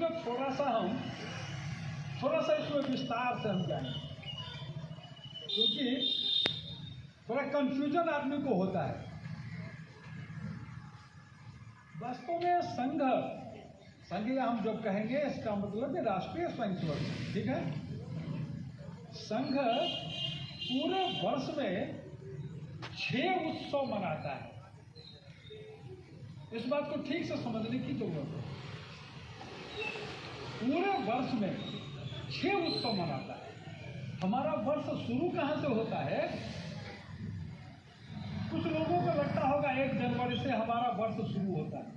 इसमें थोड़ा सा इसमें विस्तार से हम जाएंगे, क्योंकि थोड़ा कंफ्यूजन आदमी को होता है। वास्तव में संघ या हम जब कहेंगे इसका मतलब है राष्ट्रीय स्वयंसेवक, ठीक है। संघ पूरे वर्ष में 6 उत्सव मनाता है। इस बात को ठीक से समझने की जरूरत है। पूरे वर्ष में 6 उत्सव मनाता है। हमारा वर्ष शुरू कहां से होता है? कुछ लोगों को लगता होगा 1 जनवरी से हमारा वर्ष शुरू होता है।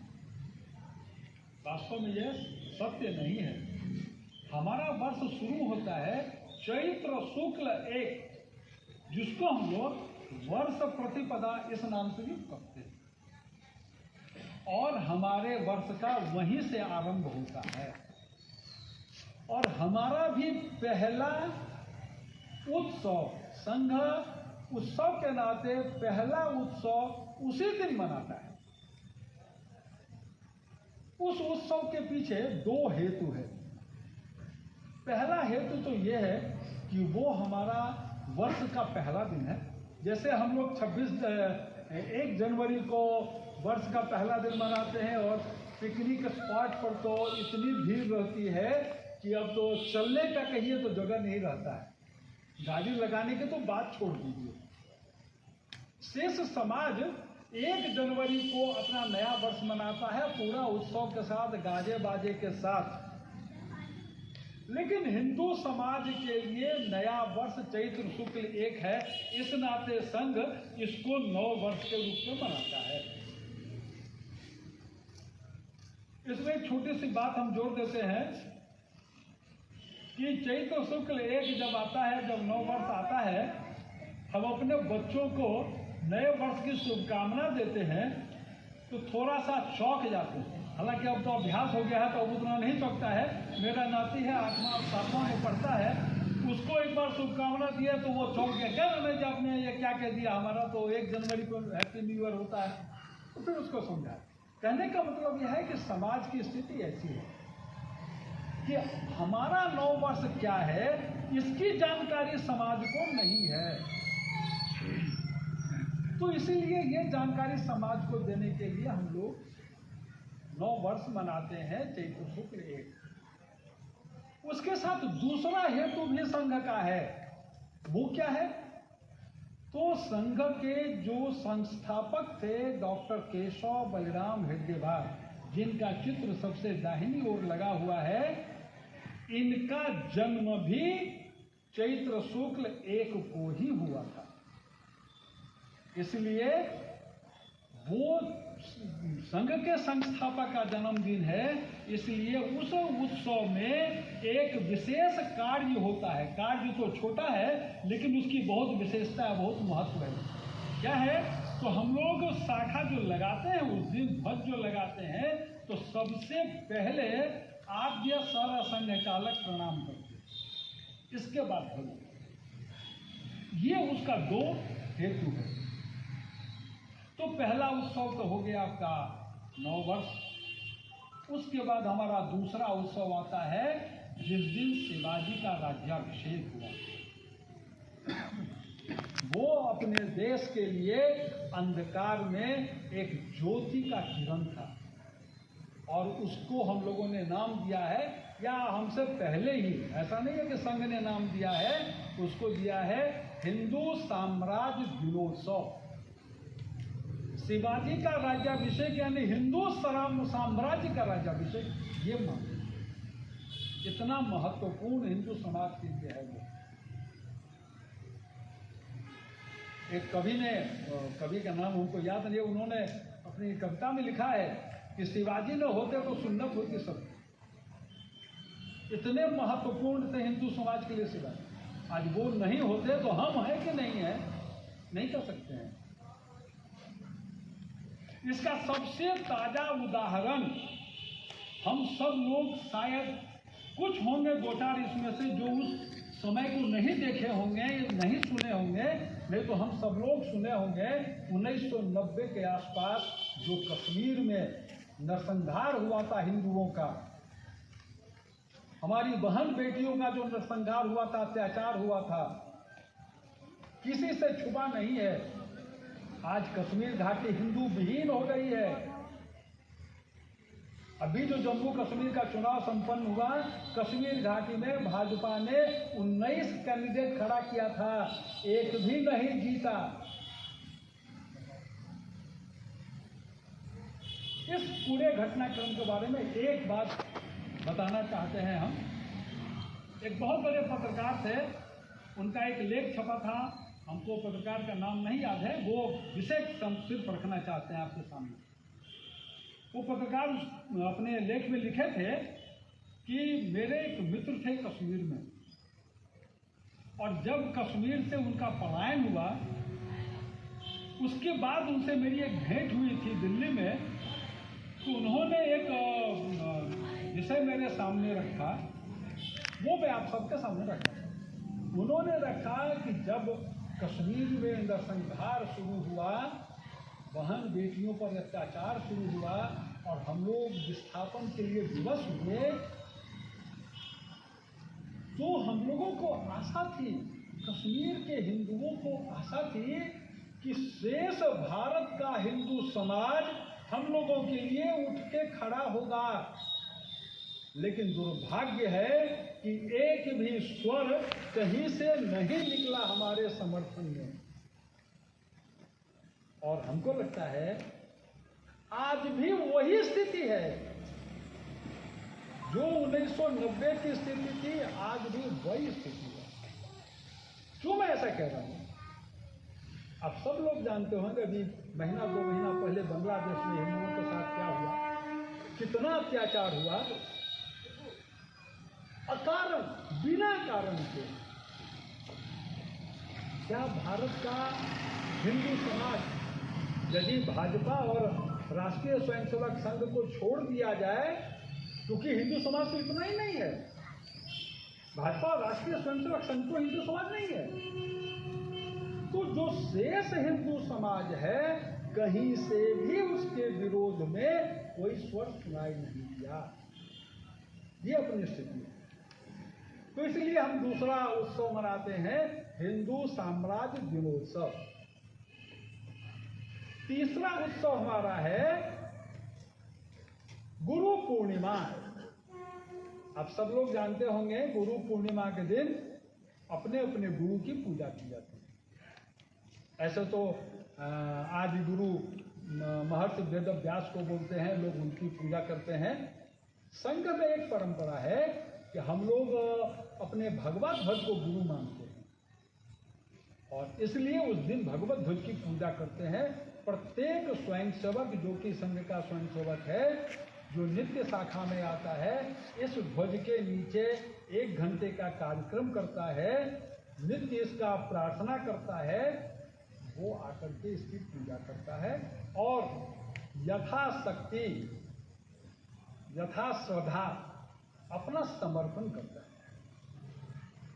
वास्तव में यह सत्य नहीं है। हमारा वर्ष शुरू होता है चैत्र शुक्ल 1, जिसको हम लोग वर्ष प्रतिपदा इस नाम से भी कहते हैं, और हमारे वर्ष का वहीं से आरंभ होता है। और हमारा भी पहला उत्सव, संघ उत्सव के नाते पहला उत्सव उसी दिन मनाता है। उस उत्सव के पीछे 2 हेतु है। पहला हेतु तो यह है कि वो हमारा वर्ष का पहला दिन है। जैसे हम लोग 1 जनवरी को वर्ष का पहला दिन मनाते हैं, और पिकनिक स्पॉट पर तो इतनी भीड़ रहती है कि अब तो चलने का कहिए तो जगह नहीं रहता है, गाड़ी लगाने की तो बात छोड़ दीजिए। शेष समाज 1 जनवरी को अपना नया वर्ष मनाता है पूरा उत्सव के साथ, गाजे बाजे के साथ। लेकिन हिंदू समाज के लिए नया वर्ष चैत्र शुक्ल 1 है। इस नाते संघ इसको नव वर्ष के रूप में मनाता है। इसमें एक छोटी सी बात हम जोड़ देते हैं कि चैत्र शुक्ल 1 जब आता है, जब नव वर्ष आता है, हम अपने बच्चों को नए वर्ष की शुभकामना देते हैं तो थोड़ा सा चौंक जाते हैं। हालांकि अब तो अभ्यास हो गया है तो अब उतना नहीं चौंकता है। मेरा नाती है 8वां और 7वां में पढ़ता है, उसको एक बार शुभकामना दिया तो वो चौंक गया, क्या रमेश जी आपने ये क्या कह दिया, हमारा तो 1 जनवरी को हैप्पी न्यू ईयर होता है। तो फिर उसको समझा। कहने का मतलब यह है कि समाज की स्थिति ऐसी है कि हमारा नव वर्ष क्या है इसकी जानकारी समाज को नहीं है। तो इसीलिए ये जानकारी समाज को देने के लिए हम लोग नव वर्ष मनाते हैं चैत्र शुक्ल 1। उसके साथ दूसरा हेतु भी संघ का है। वो क्या है? तो संघ के जो संस्थापक थे डॉक्टर केशव बलराम हेडगेवार, जिनका चित्र सबसे दाहिनी ओर लगा हुआ है, इनका जन्म भी चैत्र शुक्ल 1 को ही हुआ था। इसलिए वो संघ के संस्थापक का जन्मदिन है। इसलिए उस उत्सव में एक विशेष कार्य होता है। कार्य तो छोटा है लेकिन उसकी बहुत विशेषता है, बहुत महत्व है। क्या है? तो हम लोग शाखा जो लगाते हैं उस दिन, ध्वज जो लगाते हैं, तो सबसे पहले आद्य सर संघ चालक प्रणाम करते हैं, इसके बाद ध्वज। ये उसका 2 हेतु है। तो पहला उत्सव तो हो गया आपका नव वर्ष। उसके बाद हमारा दूसरा उत्सव आता है जिस दिन शिवाजी का राज्याभिषेक हुआ। वो अपने देश के लिए अंधकार में एक ज्योति का किरण था, और उसको हम लोगों ने नाम दिया है, या हमसे पहले ही, ऐसा नहीं है कि संघ ने नाम दिया है, उसको दिया है हिंदू साम्राज्य दिनोत्सव। शिवाजी का राज्याभिषेक यानी हिंदू साम्राज्य का राज्याभिषेक, ये मान इतना महत्वपूर्ण हिंदू समाज के लिए है। वो एक कवि का नाम हमको याद नहीं, उन्होंने अपनी कविता में लिखा है कि शिवाजी न होते तो सुन्नत होती सब। इतने महत्वपूर्ण थे हिंदू समाज के लिए शिवाजी। आज वो नहीं होते तो हम हैं कि नहीं है, नहीं कर सकते हैं। इसका सबसे ताजा उदाहरण हम सब लोग, शायद कुछ होंगे 2-4 इसमें से जो उस समय को नहीं देखे होंगे, नहीं सुने होंगे, नहीं तो हम सब लोग सुने होंगे 1990 के आसपास जो कश्मीर में नरसंहार हुआ था हिंदुओं का, हमारी बहन बेटियों का जो नरसंहार हुआ था, अत्याचार हुआ था, किसी से छुपा नहीं है। आज कश्मीर घाटी हिंदू विहीन हो गई है। अभी जो जम्मू कश्मीर का चुनाव संपन्न हुआ, कश्मीर घाटी में भाजपा ने 19 कैंडिडेट खड़ा किया था, एक भी नहीं जीता। इस पूरे घटनाक्रम के बारे में एक बात बताना चाहते हैं हम। एक बहुत बड़े पत्रकार थे, उनका एक लेख छपा था, हमको पत्रकार का नाम नहीं याद है, वो विशेष सिर्फ रखना चाहते हैं आपके सामने। वो पत्रकार अपने लेख में लिखे थे कि मेरे एक मित्र थे कश्मीर में, और जब कश्मीर से उनका पलायन हुआ, उसके बाद उनसे मेरी एक भेंट हुई थी दिल्ली में। तो उन्होंने एक विषय मेरे सामने रखा, वो मैं आप सबके सामने रखा। उन्होंने रखा कि जब कश्मीर में नरसंहार शुरू हुआ, बहन बेटियों पर अत्याचार शुरू हुआ और हम लोग विस्थापन के लिए विवश हुए, तो हम लोगों को आशा थी, कश्मीर के हिंदुओं को आशा थी कि शेष भारत का हिंदू समाज हम लोगों के लिए उठ के खड़ा होगा। लेकिन दुर्भाग्य है कि एक भी स्वर कहीं से नहीं निकला हमारे समर्थन में। और हमको लगता है आज भी वही स्थिति है जो 1990 की स्थिति थी, आज भी वही स्थिति है। क्यों मैं ऐसा कह रहा हूं? आप सब लोग जानते होंगे, अभी महीना 2 महीना पहले बांग्लादेश में हिंदुओं के साथ क्या हुआ, कितना अत्याचार हुआ, अकारण, बिना कारण के। क्या भारत का हिंदू समाज, यदि भाजपा और राष्ट्रीय स्वयंसेवक संघ को छोड़ दिया जाए, क्योंकि हिंदू समाज तो इतना ही नहीं है, भाजपा और राष्ट्रीय स्वयंसेवक संघ तो हिंदू समाज नहीं है, तो जो शेष हिंदू समाज है, कहीं से भी उसके विरोध में कोई स्वर सुनाई नहीं दिया। ये अपनी स्थिति है। तो इसलिए हम दूसरा उत्सव मनाते हैं, हिंदू साम्राज्य दिनोत्सव। तीसरा उत्सव हमारा है गुरु पूर्णिमा। आप सब लोग जानते होंगे, गुरु पूर्णिमा के दिन अपने अपने गुरु की पूजा की जाती है। ऐसे तो आदि गुरु महर्षि वेदव्यास को बोलते हैं, लोग उनकी पूजा करते हैं। संघ में एक परंपरा है कि हम लोग अपने भगवत ध्वज को गुरु मानते हैं, और इसलिए उस दिन भगवत ध्वज की पूजा करते हैं। प्रत्येक स्वयंसेवक जो कि संघ का स्वयंसेवक है, जो नित्य शाखा में आता है, इस ध्वज के नीचे 1 घंटे का कार्यक्रम करता है, नित्य इसका प्रार्थना करता है, वो आकर के इसकी पूजा करता है और यथाशक्ति, यथा श्रद्धा अपना समर्पण करता है।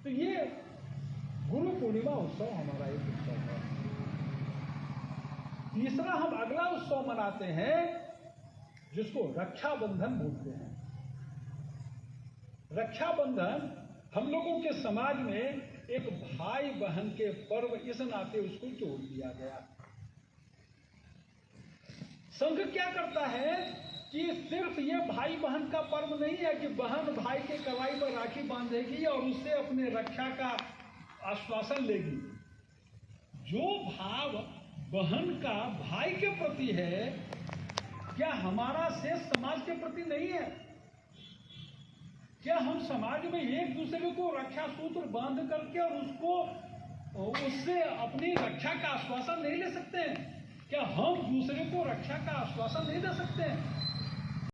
तो ये गुरु पूर्णिमा उत्सव हमारा एक उत्सव है। तीसरा हम अगला उत्सव मनाते हैं जिसको रक्षाबंधन बोलते हैं। रक्षाबंधन हम लोगों के समाज में एक भाई बहन के पर्व, इस नाते उसको जोड़ दिया गया। संघ क्या करता है कि सिर्फ ये भाई बहन का पर्व नहीं है कि बहन भाई के कलाई पर राखी बांधेगी और उससे अपने रक्षा का आश्वासन लेगी। जो भाव बहन का भाई के प्रति है, क्या हमारा शेष समाज के प्रति नहीं है? क्या हम समाज में एक दूसरे को रक्षा सूत्र बांध करके और उससे अपनी रक्षा का आश्वासन नहीं ले सकते हैं? क्या हम दूसरे को रक्षा का आश्वासन नहीं दे सकते हैं?